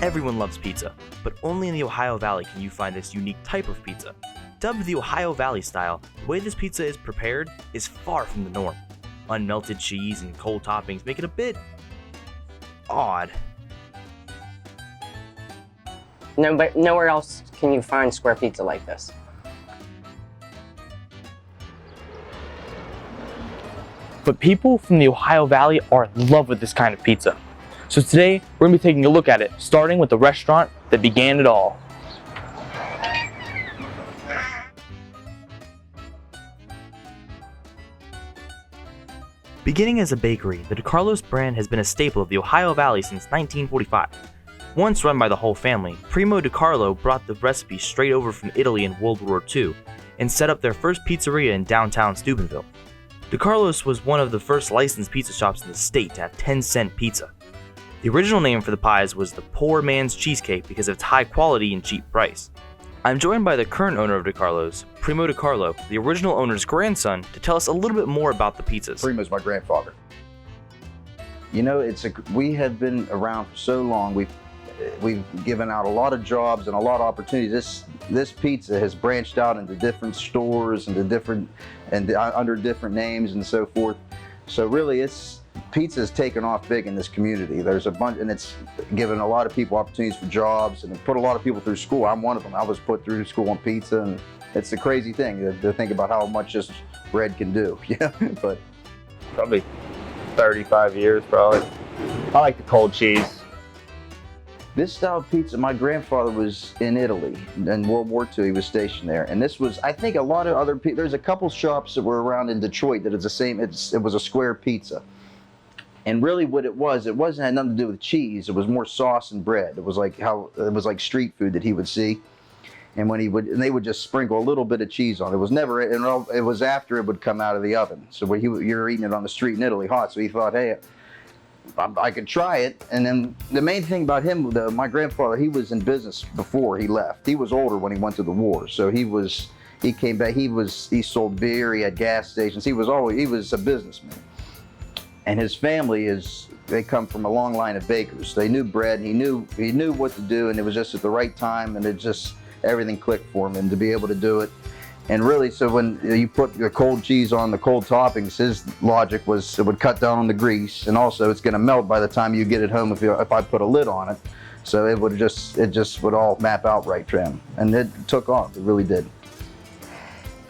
Everyone loves pizza, but only in the Ohio Valley can you find this unique type of pizza. Dubbed the Ohio Valley style, the way this pizza is prepared is far from the norm. Unmelted cheese and cold toppings make it a bit odd. No, but nowhere else can you find square pizza like this. But people from the Ohio Valley are in love with this kind of pizza. So today, we're going to be taking a look at it, starting with the restaurant that began it all. Beginning as a bakery, the DiCarlo's brand has been a staple of the Ohio Valley since 1945. Once run by the whole family, Primo DiCarlo brought the recipe straight over from Italy in World War II and set up their first pizzeria in downtown Steubenville. DiCarlo's was one of the first licensed pizza shops in the state to have 10-cent pizza. The original name for the pies was the Poor Man's Cheesecake because of its high quality and cheap price. I'm joined by the current owner of DiCarlo's, Primo DiCarlo, the original owner's grandson, to tell us a little bit more about the pizzas. Primo's my grandfather. You know, we have been around for so long. We've given out a lot of jobs and a lot of opportunities. This pizza has branched out into different stores and under different names and so forth. So really, pizza has taken off big in this community. There's a bunch, and it's given a lot of people opportunities for jobs, and it put a lot of people through school. I'm one of them. I was put through school on pizza, and it's a crazy thing to think about how much this bread can do. Yeah, but probably 35 years, probably. I like the cold cheese. This style of pizza, my grandfather was in Italy in World War II. He was stationed there, and this was, I think, a lot of other people. There's a couple shops that were around in Detroit that it's the same. It was a square pizza, and really what it wasn't had nothing to do with cheese. It was more sauce and bread. It was like street food that he would see, and they would just sprinkle a little bit of cheese on it. It was never, and it was after it would come out of the oven. So you're eating it on the street in Italy hot. So he thought, hey, I could try it. And then the main thing about him, my grandfather, he was in business before he left. He was older when he went to the war, so he came back. He sold beer. He had gas stations. He was a businessman. And his family they come from a long line of bakers. They knew bread. He knew what to do, and it was just at the right time, and everything clicked for him, and to be able to do it. And really, so when you put the cold cheese on the cold toppings, his logic was it would cut down on the grease, and also it's going to melt by the time you get it home if I put a lid on it. So it would all map out right for him, and it took off. It really did.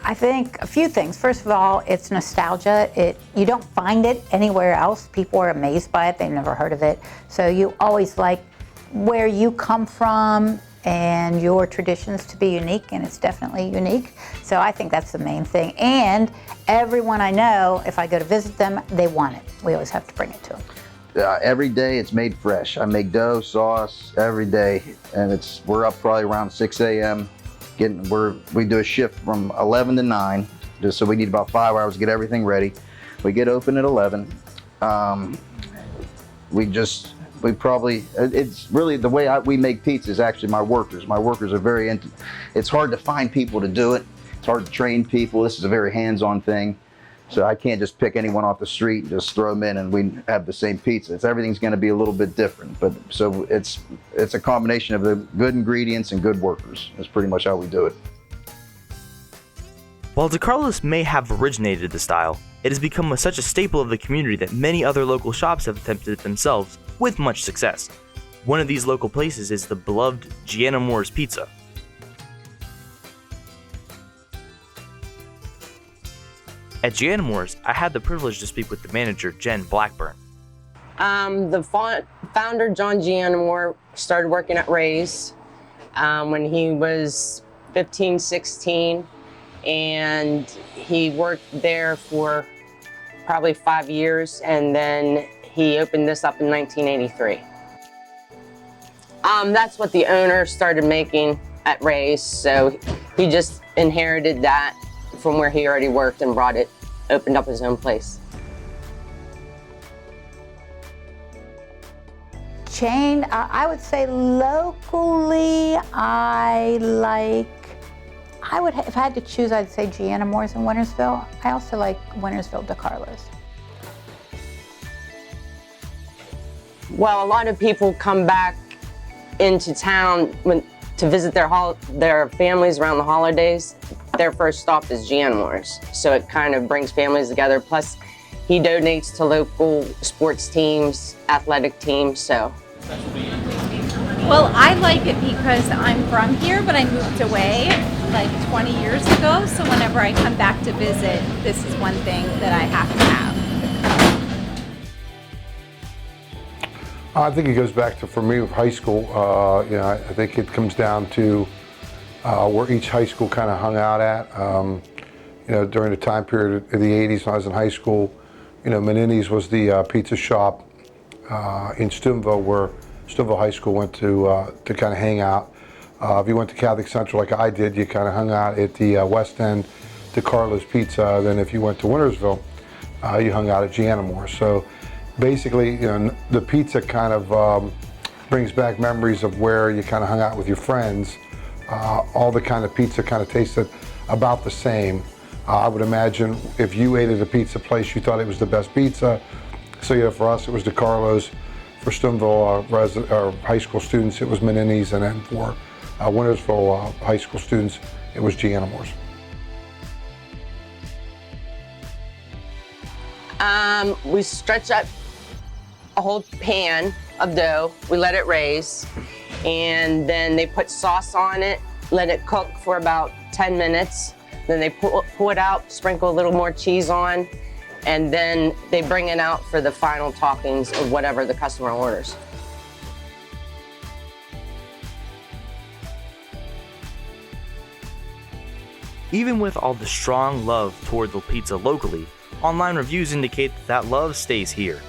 I think a few things. First of all, it's nostalgia. You don't find it anywhere else. People are amazed by it. They've never heard of it. So you always like where you come from and your traditions to be unique, and it's definitely unique. So I think that's the main thing. And everyone I know, if I go to visit them, they want it. We always have to bring it to them. Every day it's made fresh. I make dough, sauce every day, and we're up probably around 6 a.m. We do a shift from 11 to 9, just so we need about 5 hours to get everything ready. We get open at 11. It's really the way we make pizza is actually my workers. My workers are it's hard to find people to do it. It's hard to train people. This is a very hands-on thing. So I can't just pick anyone off the street and just throw them in and we have the same pizza. Everything's going to be a little bit different. But so it's a combination of the good ingredients and good workers. That's pretty much how we do it. While DiCarlo's may have originated the style, it has become such a staple of the community that many other local shops have attempted it themselves with much success. One of these local places is the beloved Gianna Moore's Pizza. At Gianna Moore's, I had the privilege to speak with the manager, Jen Blackburn. The founder, John Gianna Moore, started working at Ray's when he was 15, 16, and he worked there for probably 5 years, and then he opened this up in 1983. That's what the owner started making at Ray's, so he just inherited that from where he already worked and opened up his own place. Chain, I would say locally, if I had to choose, I'd say Gianna Moore's in Wintersville. I also like Wintersville DiCarlo's. Well, a lot of people come back into town to visit their families around the holidays, their first stop is Janiors. So it kind of brings families together. Plus, he donates to local sports teams, athletic teams. So. Well, I like it because I'm from here, but I moved away like 20 years ago. So whenever I come back to visit, this is one thing that I have to have. I think it goes back to, for me, with high school. I think it comes down to where each high school kind of hung out at. During the time period of the 80s when I was in high school, Menini's was the pizza shop in Steubenville, where Steubenville High School went to kind of hang out. If you went to Catholic Central like I did, you kind of hung out at the West End, DiCarlo's Pizza. Then if you went to Wintersville, you hung out at Janiors. So basically, the pizza kind of brings back memories of where you kind of hung out with your friends. All the kind of pizza kind of tasted about the same. I would imagine if you ate at a pizza place, you thought it was the best pizza. So for us, it was DiCarlo's. For Steubenville high school students, it was Menini's, and then for Wintersville high school students, it was Janiors. We stretch out a whole pan of dough, we let it raise, and then they put sauce on it, let it cook for about 10 minutes. Then they pull it out, sprinkle a little more cheese on, and then they bring it out for the final toppings of whatever the customer orders. Even with all the strong love toward the pizza locally, online reviews indicate that love stays here.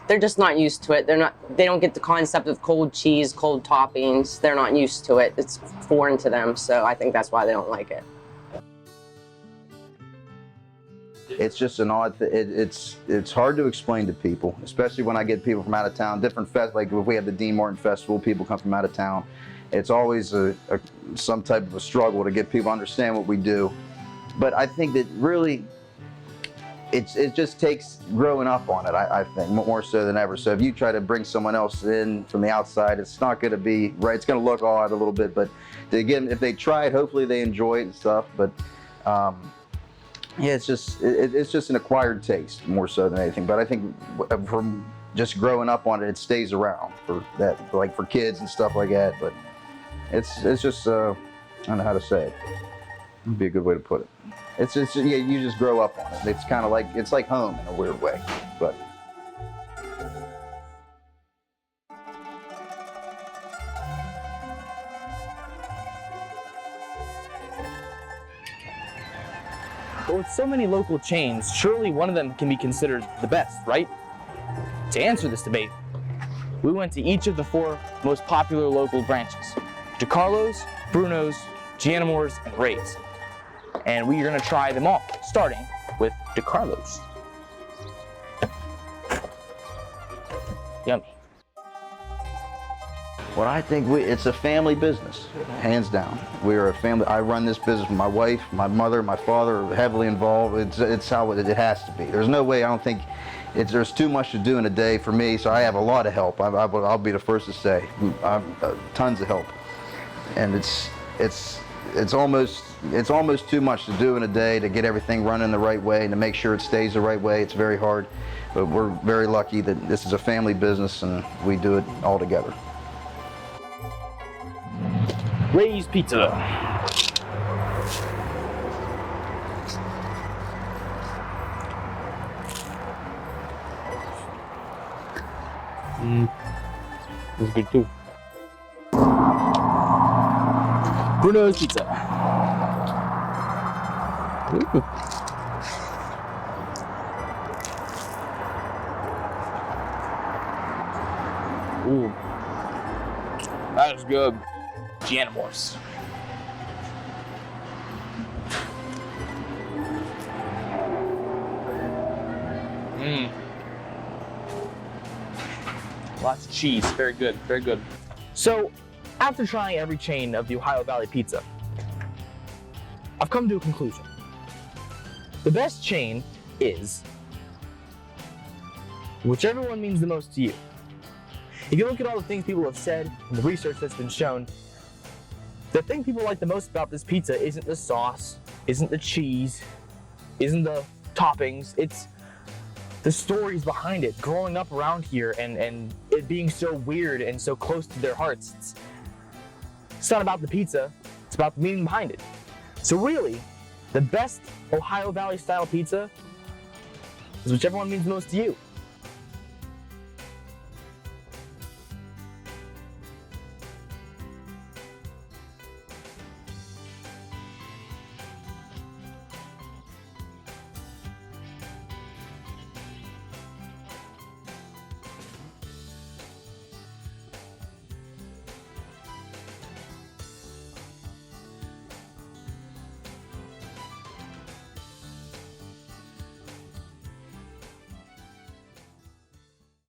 They're just not used to it. They don't get the concept of cold cheese, cold toppings. They're not used to it. It's foreign to them, so I think that's why they don't like it. It's just an odd thing. It's hard to explain to people, especially when I get people from out of town. Different like if we have the Dean Martin Festival, people come from out of town. It's always some type of a struggle to get people to understand what we do. But I think that really, it just takes growing up on it, I think, more so than ever. So if you try to bring someone else in from the outside, it's not going to be right. It's going to look odd a little bit, but again, if they try it, hopefully they enjoy it and stuff. But yeah, it's just an acquired taste more so than anything. But I think from just growing up on it, it stays around for that, like for kids and stuff like that. But it's just I don't know how to say it. Would be a good way to put it. It's just, yeah, you just grow up on it. It's kind of like, it's like home in a weird way, but. But with so many local chains, surely one of them can be considered the best, right? To answer this debate, we went to each of the 4 most popular local branches: DiCarlo's, Bruno's, Janiors, and Ray's. And we are going to try them all, starting with DiCarlo's. Yummy. Well, I think it's a family business, hands down. We are a family. I run this business with my wife, my mother, my father are heavily involved. It's how it has to be. There's no way, I don't think, there's too much to do in a day for me, so I have a lot of help. I'll be the first to say, tons of help. And it's almost too much to do in a day to get everything running the right way and to make sure it stays the right way. It's very hard, but we're very lucky that this is a family business and we do it all together. Ray's Pizza. This is good too. Bruno's Pizza. Ooh. That is good. Janiors. Lots of cheese. Very good. Very good. So, after trying every chain of the Ohio Valley Pizza, I've come to a conclusion. The best chain is whichever one means the most to you. If you look at all the things people have said and the research that's been shown, the thing people like the most about this pizza isn't the sauce, isn't the cheese, isn't the toppings, it's the stories behind it, growing up around here and it being so weird and so close to their hearts. It's not about the pizza, it's about the meaning behind it. So really, the best Ohio Valley style pizza is whichever one means the most to you.